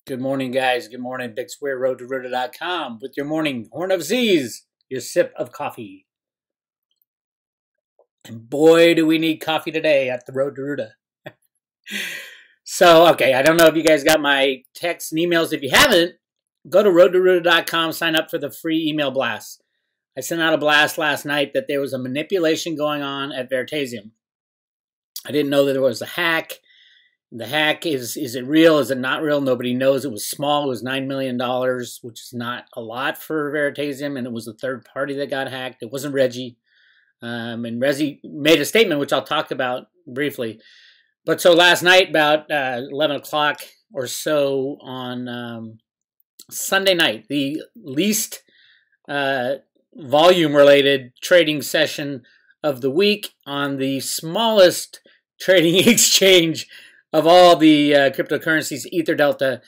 Good morning, guys. Good morning. Big Square Road to Rooter.com with your morning horn of Z's, your sip of coffee. And boy, do we need coffee today at the Road to Rooter. Okay, I don't know if you guys got my texts and emails. If you haven't, go to roadtorooter.com, sign up for the free email blast. I sent out a blast last night that there was a manipulation going on at Veritaseum. I didn't know that there was a hack. The hack, is it real? Is it not real? Nobody knows. It was small. It was $9 million, which is not a lot for Veritaseum, and it was a third party that got hacked. It wasn't Reggie. And Reggie made a statement, which I'll talk about briefly. But so last night, about 11 o'clock or so on Sunday night, the least volume-related trading session of the week on the smallest trading exchange of all the cryptocurrencies, Ether Delta,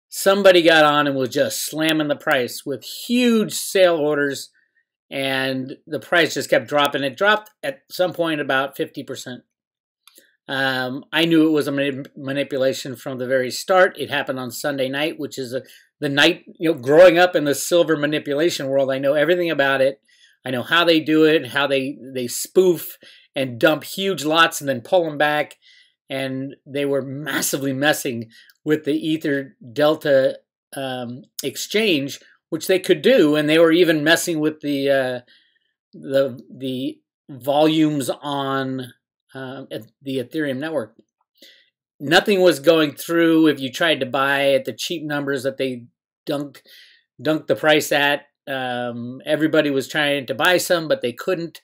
somebody got on and was just slamming the price with huge sale orders, and the price just kept dropping. It dropped at some point about 50%. I knew it was a manipulation from the very start. It happened on Sunday night, which is the night, growing up in the silver manipulation world, I know everything about it. I know how they do it, how they spoof and dump huge lots and then pull them back. And they were massively messing with the Ether Delta exchange, which they could do, and they were even messing with the volumes on the Ethereum network. Nothing was going through if you tried to buy at the cheap numbers that they dunked the price at. Everybody was trying to buy some, but they couldn't,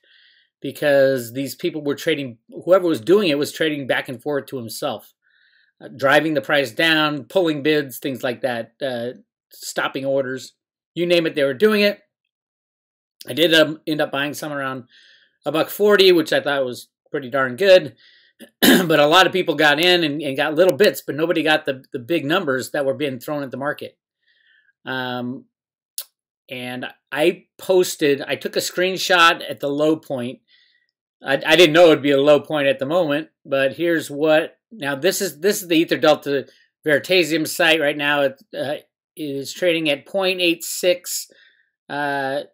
because these people were trading, whoever was doing it was trading back and forth to himself, driving the price down, pulling bids, things like that, stopping orders, you name it, they were doing it. I did end up buying some around $1.40, which I thought was pretty darn good. But a lot of people got in and got little bits, but nobody got the big numbers that were being thrown at the market. And I took a screenshot at the low point. I didn't know it would be a low point at the moment, but here's what. Now this is the Ether Delta Veritaseum site right now. It is trading at 0.86.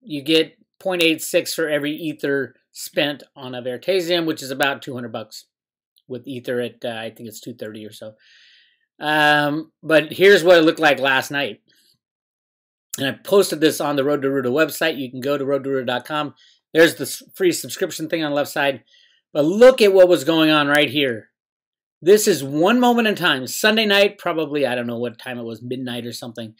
You get 0.86 for every Ether spent on a Veritaseum, which is about $200 with Ether at I think it's 230 or so. But here's what it looked like last night. And I posted this on the Road to Rooter website. You can go to roadtorooter.com. There's the free subscription thing on the left side. But look at what was going on right here. This is one moment in time. Sunday night, probably, I don't know what time it was, midnight or something.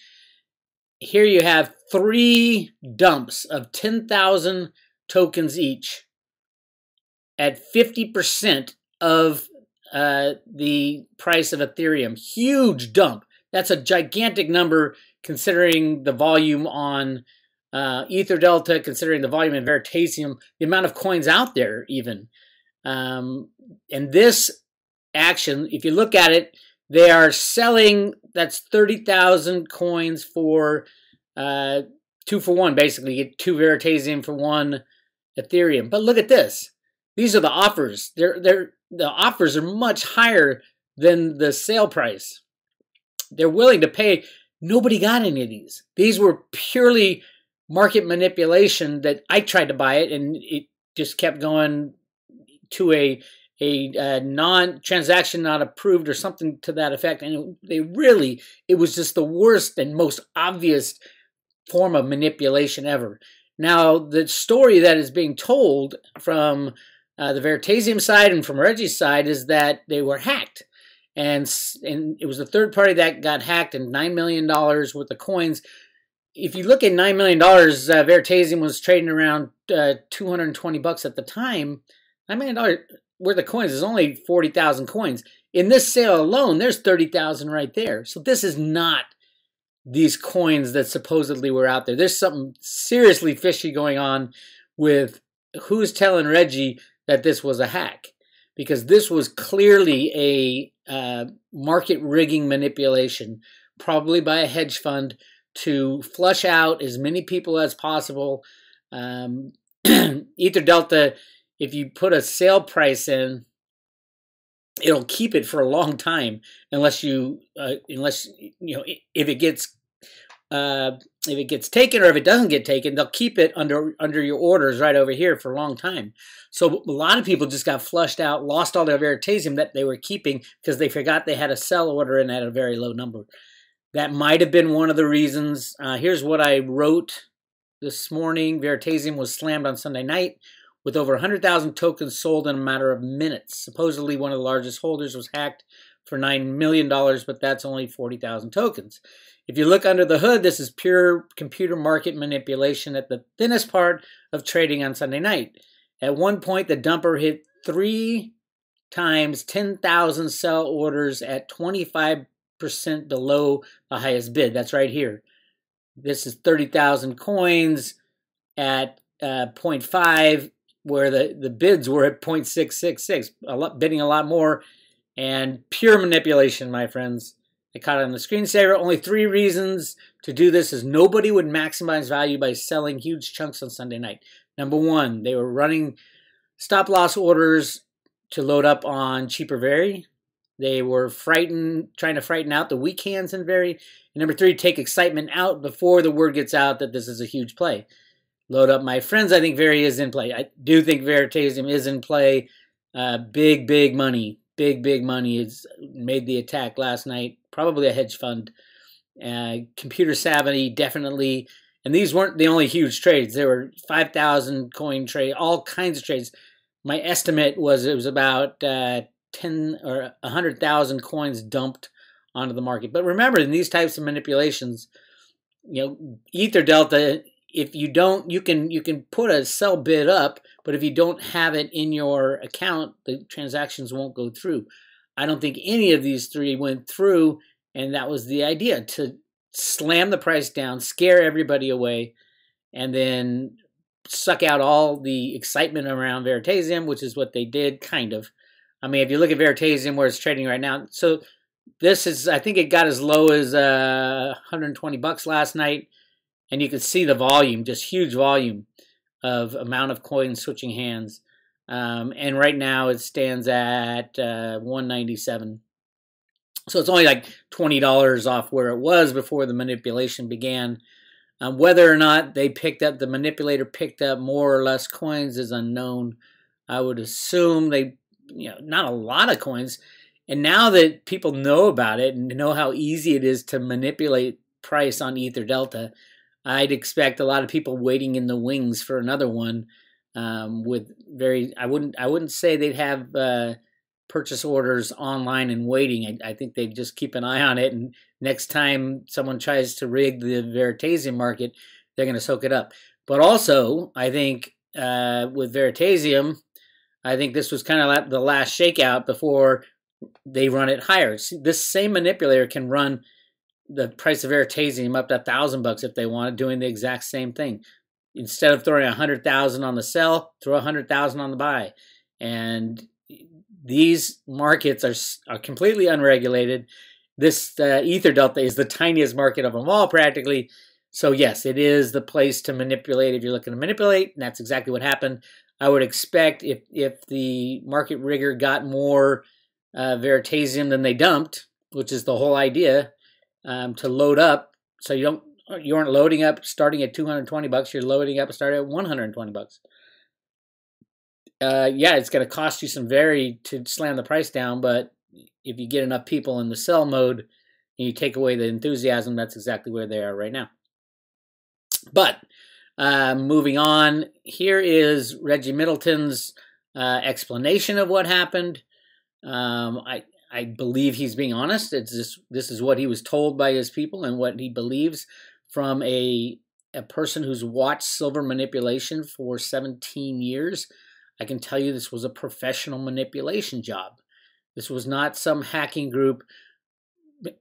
Here you have 3 dumps of 10,000 tokens each at 50% of the price of Ethereum. Huge dump. That's a gigantic number considering the volume on Ether Delta, considering the volume in Veritaseum, the amount of coins out there even. And this action, if you look at it, they are selling, that's 30,000 coins for 2 for 1, basically. You get 2 Veritaseum for 1 Ethereum. But look at this. These are the offers. The offers are much higher than the sale price. They're willing to pay. Nobody got any of these. These were purely market manipulation that I tried to buy it, and it just kept going to a non-transaction not approved or something to that effect. And it was just the worst and most obvious form of manipulation ever. Now, the story that is being told from the Veritaseum side and from Reggie's side is that they were hacked. And it was the third party that got hacked, and $9 million worth of coins. If you look at $9 million, Veritaseum was trading around $220 at the time. $9 million worth of coins is only 40,000 coins. In this sale alone, there's 30,000 right there. So this is not these coins that supposedly were out there. There's something seriously fishy going on with who's telling Reggie that this was a hack. Because this was clearly a market rigging manipulation, probably by a hedge fund, to flush out as many people as possible. Ether Delta, if you put a sale price in, it'll keep it for a long time unless you if it gets taken, or if it doesn't get taken, they'll keep it under your orders right over here for a long time. So a lot of people just got flushed out, lost all their Veritasium that they were keeping because they forgot they had a sell order in at a very low number. That might have been one of the reasons. Here's what I wrote this morning. Veritasium was slammed on Sunday night with over 100,000 tokens sold in a matter of minutes. Supposedly one of the largest holders was hacked for $9 million, but that's only 40,000 tokens. If you look under the hood, this is pure computer market manipulation at the thinnest part of trading on Sunday night. At one point, the dumper hit 3 times 10,000 sell orders at 25% below the highest bid. That's right here. This is 30,000 coins at 0.5, where the bids were at 0.666, bidding a lot more, and pure manipulation, my friends. I caught it on the screensaver. Only 3 reasons to do this is nobody would maximize value by selling huge chunks on Sunday night. Number 1, they were running stop loss orders to load up on cheaper Very. They were trying to frighten out the weak hands in Very. And number 3, take excitement out before the word gets out that this is a huge play. Load up, my friends. I think Very is in play. I do think Veritasium is in play. Big money. Big money has made the attack last night. Probably a hedge fund. Computer savvy, definitely. And these weren't the only huge trades. There were 5,000 coin trade, all kinds of trades. My estimate was it was about 10 or 100,000 coins dumped onto the market. But remember, in these types of manipulations, Ether Delta, if you don't, you can put a sell bid up, but if you don't have it in your account, the transactions won't go through. I don't think any of these 3 went through, and that was the idea, to slam the price down, scare everybody away, and then suck out all the excitement around Veritasium, which is what they did, kind of. I mean, if you look at Veritasium where it's trading right now, so this is, I think it got as low as $120 last night, and you could see the volume, just huge volume of amount of coins switching hands. And right now it stands at $197. So it's only like $20 off where it was before the manipulation began. Whether or not they the manipulator picked up more or less coins is unknown. I would assume not a lot of coins. And now that people know about it and know how easy it is to manipulate price on Ether Delta, I'd expect a lot of people waiting in the wings for another one. I wouldn't say they'd have purchase orders online and waiting. I think they'd just keep an eye on it, and next time someone tries to rig the Veritasium market, they're going to soak it up. But also, I think with Veritasium, I think this was kind of the last shakeout before they run it higher. See, this same manipulator can run the price of Veritasium up to $1,000 if they want, doing the exact same thing. Instead of throwing 100,000 on the sell, throw 100,000 on the buy. And these markets are completely unregulated. This Ether Delta is the tiniest market of them all, practically. So yes, it is the place to manipulate if you're looking to manipulate, and that's exactly what happened. I would expect if the market rigger got more Veritasium than they dumped, which is the whole idea, to load up, so you aren't loading up starting at $220. You're loading up starting at $120. Yeah, it's going to cost you some Very to slam the price down, but if you get enough people in the sell mode and you take away the enthusiasm, that's exactly where they are right now. But moving on, here is Reggie Middleton's explanation of what happened. I believe he's being honest. This is what he was told by his people and what he believes from a person who's watched silver manipulation for 17 years. I can tell you this was a professional manipulation job. This was not some hacking group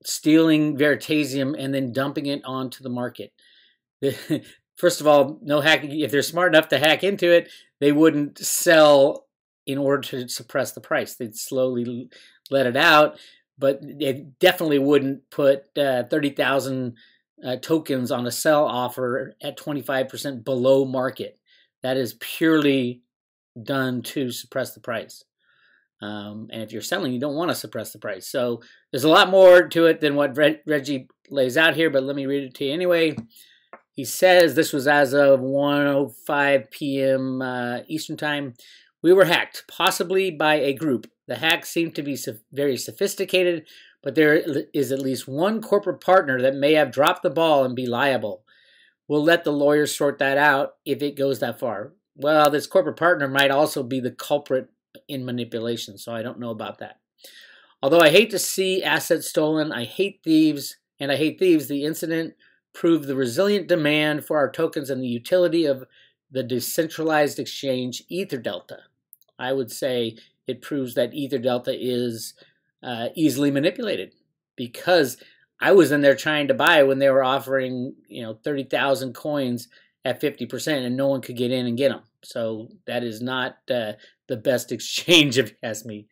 stealing Veritasium and then dumping it onto the market. First of all, no hacking. If they're smart enough to hack into it, they wouldn't sell in order to suppress the price. They'd slowly let it out, but they definitely wouldn't put 30,000 tokens on a sell offer at 25% below market. That is purely done to suppress the price. And if you're selling, you don't want to suppress the price. So there's a lot more to it than what Reggie lays out here, but let me read it to you anyway. He says, this was as of 1:05 p.m. Eastern Time. We were hacked, possibly by a group. The hack seemed to be very sophisticated, but there is at least one corporate partner that may have dropped the ball and be liable. We'll let the lawyers sort that out if it goes that far. Well, this corporate partner might also be the culprit in manipulation, so I don't know about that. Although I hate to see assets stolen, I hate thieves, the incident proved the resilient demand for our tokens and the utility of the decentralized exchange EtherDelta. I would say it proves that EtherDelta is easily manipulated, because I was in there trying to buy when they were offering 30,000 coins at 50%, and no one could get in and get them. So that is not the best exchange, if you ask me.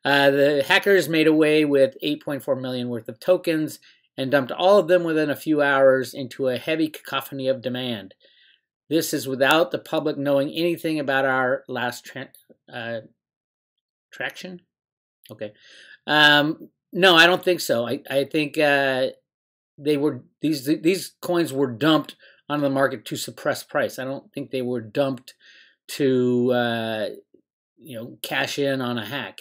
The hackers made away with 8.4 million worth of tokens and dumped all of them within a few hours into a heavy cacophony of demand. This is without the public knowing anything about our last traction. Okay. No, I don't think so. I think these coins were dumped onto the market to suppress price. I don't think they were dumped to cash in on a hack.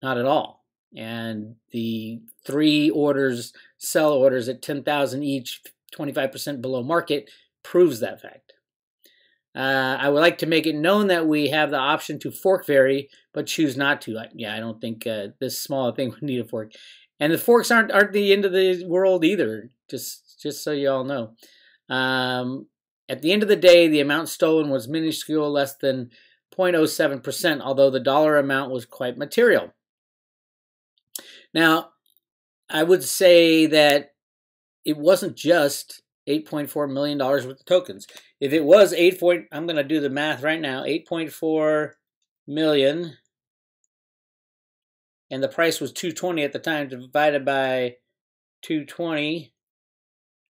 Not at all. And the 3 sell orders at 10,000 each, 25% below market, proves that fact. I would like to make it known that we have the option to fork Veri, but choose not to. I don't think this small thing would need a fork. And the forks aren't the end of the world either, just so you all know. At the end of the day, the amount stolen was minuscule, less than 0.07%, although the dollar amount was quite material. Now, I would say that it wasn't just $8.4 million worth of tokens. If it was I'm going to do the math right now, 8.4 million, and the price was 220 at the time, divided by 220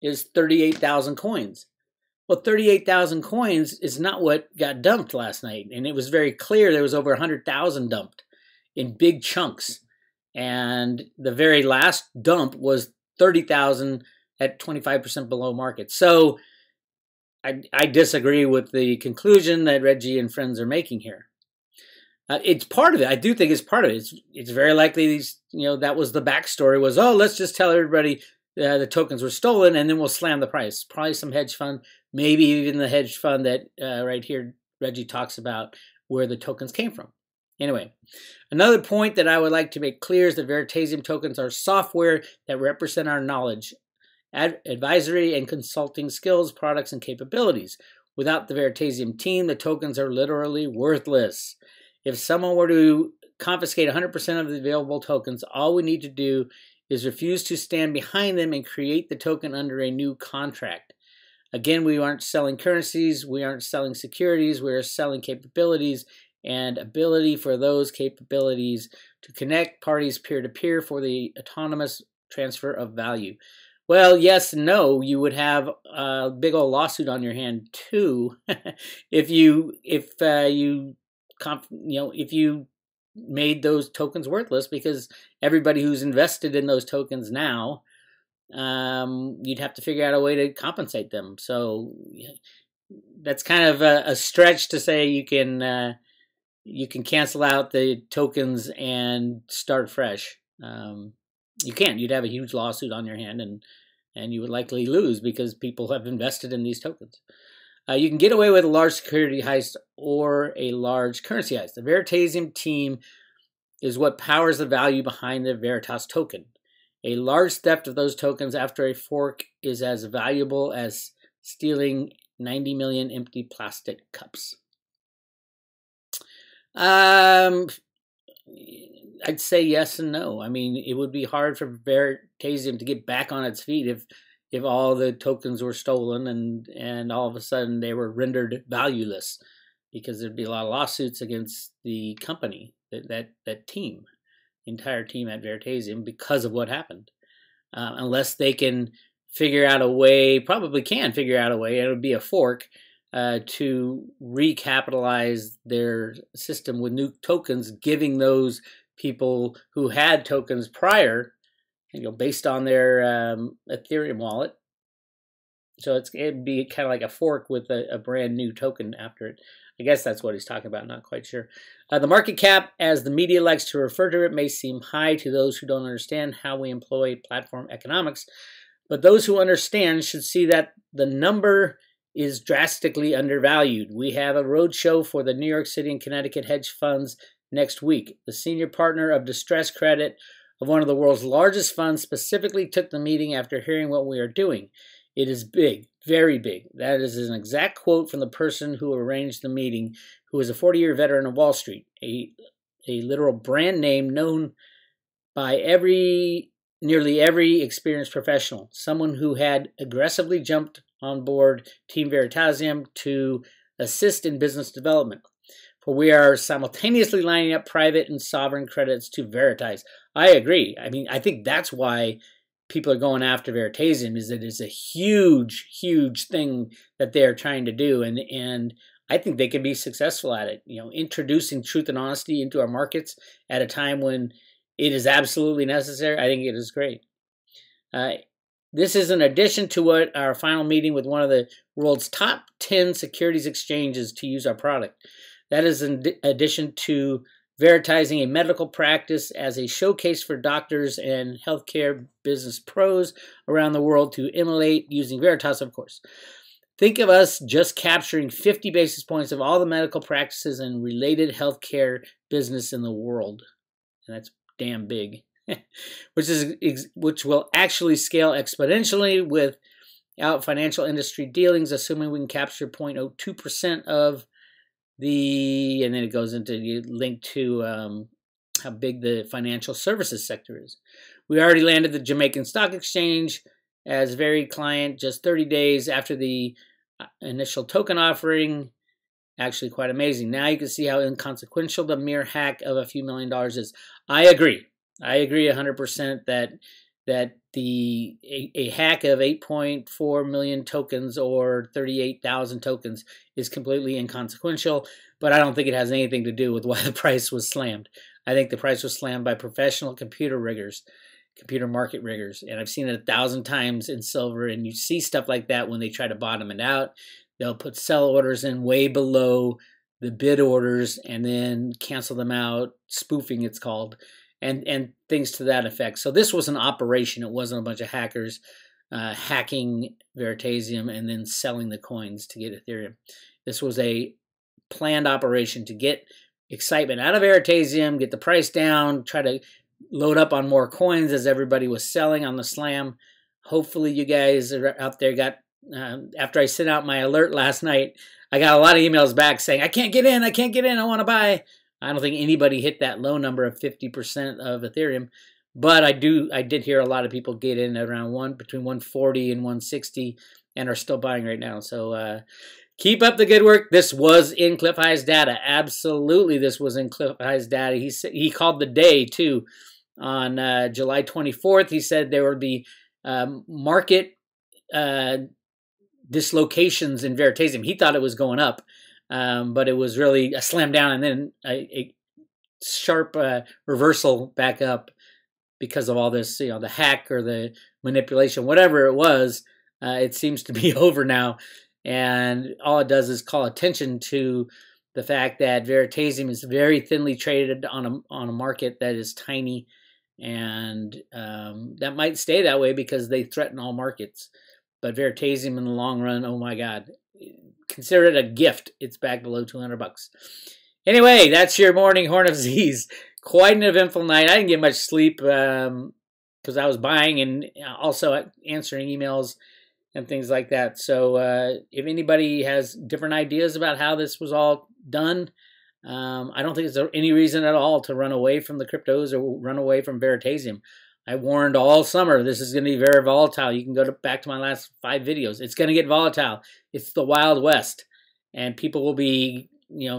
is 38,000 coins. Well, 38,000 coins is not what got dumped last night, and it was very clear there was over 100,000 dumped in big chunks. And the very last dump was 30,000 at 25% below market. So I disagree with the conclusion that Reggie and friends are making here. It's part of it. I do think it's part of it. It's very likely that was the backstory was, oh, let's just tell everybody the tokens were stolen and then we'll slam the price. Probably some hedge fund, maybe even the hedge fund that right here Reggie talks about where the tokens came from. Anyway, another point that I would like to make clear is that Veritaseum tokens are software that represent our knowledge, advisory and consulting skills, products, and capabilities. Without the Veritaseum team, the tokens are literally worthless. If someone were to confiscate 100% of the available tokens, all we need to do is refuse to stand behind them and create the token under a new contract. Again, we aren't selling currencies, we aren't selling securities, we are selling capabilities and ability for those capabilities to connect parties peer-to-peer for the autonomous transfer of value. Well, yes and no. You would have a big old lawsuit on your hand too if you made those tokens worthless, because everybody who's invested in those tokens now, you'd have to figure out a way to compensate them. So that's kind of a stretch to say you can cancel out the tokens and start fresh. You can't. You'd have a huge lawsuit on your hand, and you would likely lose because people have invested in these tokens. You can get away with a large security heist or a large currency heist. The Veritaseum team is what powers the value behind the Veritas token. A large theft of those tokens after a fork is as valuable as stealing 90 million empty plastic cups. I'd say yes and no. I mean, it would be hard for Veritaseum to get back on its feet if all the tokens were stolen and all of a sudden they were rendered valueless, because there'd be a lot of lawsuits against the company, that team, entire team at Veritaseum, because of what happened. Unless they can figure out a way, probably can figure out a way, it would be a fork, to recapitalize their system with new tokens, giving those people who had tokens prior, based on their Ethereum wallet. So it'd be kind of like a fork with a brand new token after it. I guess that's what he's talking about, not quite sure. The market cap, as the media likes to refer to it, may seem high to those who don't understand how we employ platform economics, but those who understand should see that the number is drastically undervalued. We have a roadshow for the New York City and Connecticut hedge funds next week. The senior partner of distressed credit of one of the world's largest funds specifically took the meeting after hearing what we are doing. It is big, very big. That is an exact quote from the person who arranged the meeting, who is a 40-year veteran of Wall Street, a literal brand name known by nearly every experienced professional, someone who had aggressively jumped on board Team Veritaseum to assist in business development. For we are simultaneously lining up private and sovereign credits to Veritize. I agree. I mean, I think that's why people are going after Veritaseum, is that it's a huge, huge thing that they're trying to do, and I think they can be successful at it. Introducing truth and honesty into our markets at a time when it is absolutely necessary. I think it is great. This is in addition to what our final meeting with one of the world's top 10 securities exchanges to use our product. That is in addition to Veritizing a medical practice as a showcase for doctors and healthcare business pros around the world to emulate using Veritas, of course. Think of us just capturing 50 basis points of all the medical practices and related healthcare business in the world. And that's damn big. which will actually scale exponentially without financial industry dealings, assuming we can capture 0.02% of and then it goes into the link to how big the financial services sector is. We already landed the Jamaican Stock Exchange as very client just 30 days after the initial token offering. Actually quite amazing. Now you can see how inconsequential the mere hack of a few $1 million is. I agree 100% that a hack of 8.4 million tokens or 38,000 tokens is completely inconsequential, but I don't think it has anything to do with why the price was slammed. I think the price was slammed by professional computer market riggers, and I've seen it 1,000 times in silver, and you see stuff like that when they try to bottom it out. They'll put sell orders in way below the bid orders and then cancel them out, spoofing it's called, and things to that effect. So this was an operation. It wasn't a bunch of hackers hacking Veritasium and then selling the coins to get Ethereum. This was a planned operation to get excitement out of Veritasium, get the price down, try to load up on more coins as everybody was selling on the slam. Hopefully you guys are out there got, after I sent out my alert last night, I got a lot of emails back saying, I can't get in, I want to buy. I don't think anybody hit that low number of 50% of Ethereum, but I did hear a lot of people get in at around between 140 and 160 and are still buying right now. So keep up the good work. This was in Cliff High's data. Absolutely, this was in Cliff High's data. He called the day too on July 24th. He said there would be market dislocations in Veritasium. He thought it was going up. But it was really a slam down and then a sharp reversal back up because of all this, the hack or the manipulation, whatever it was. It seems to be over now, and all it does is call attention to the fact that Veritasium is very thinly traded on a market that is tiny, and that might stay that way because they threaten all markets. But Veritasium in the long run, oh my God. Consider it a gift. It's back below 200 bucks. Anyway, that's your morning Horn of Z's. Quite an eventful night. I didn't get much sleep because I was buying and also answering emails and things like that. So if anybody has different ideas about how this was all done, I don't think there's any reason at all to run away from the cryptos or run away from Veritasium. I warned all summer this is going to be very volatile. You can go back to my last 5 videos. It's going to get volatile. It's the Wild West, and people will be,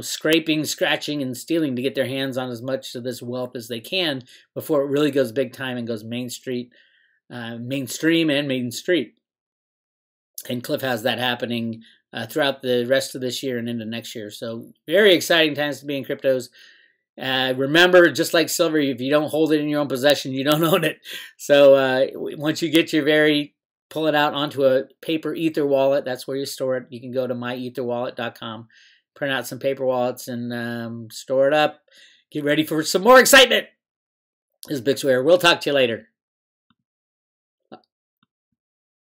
scraping, scratching, and stealing to get their hands on as much of this wealth as they can before it really goes big time and goes mainstream and Main Street. And Cliff has that happening throughout the rest of this year and into next year. So very exciting times to be in cryptos. Remember, just like silver, if you don't hold it in your own possession, you don't own it. So once you get your pull it out onto a paper Ether wallet, that's where you store it. You can go to myetherwallet.com, print out some paper wallets, and store it up. Get ready for some more excitement. This is Bix Weir. We'll talk to you later.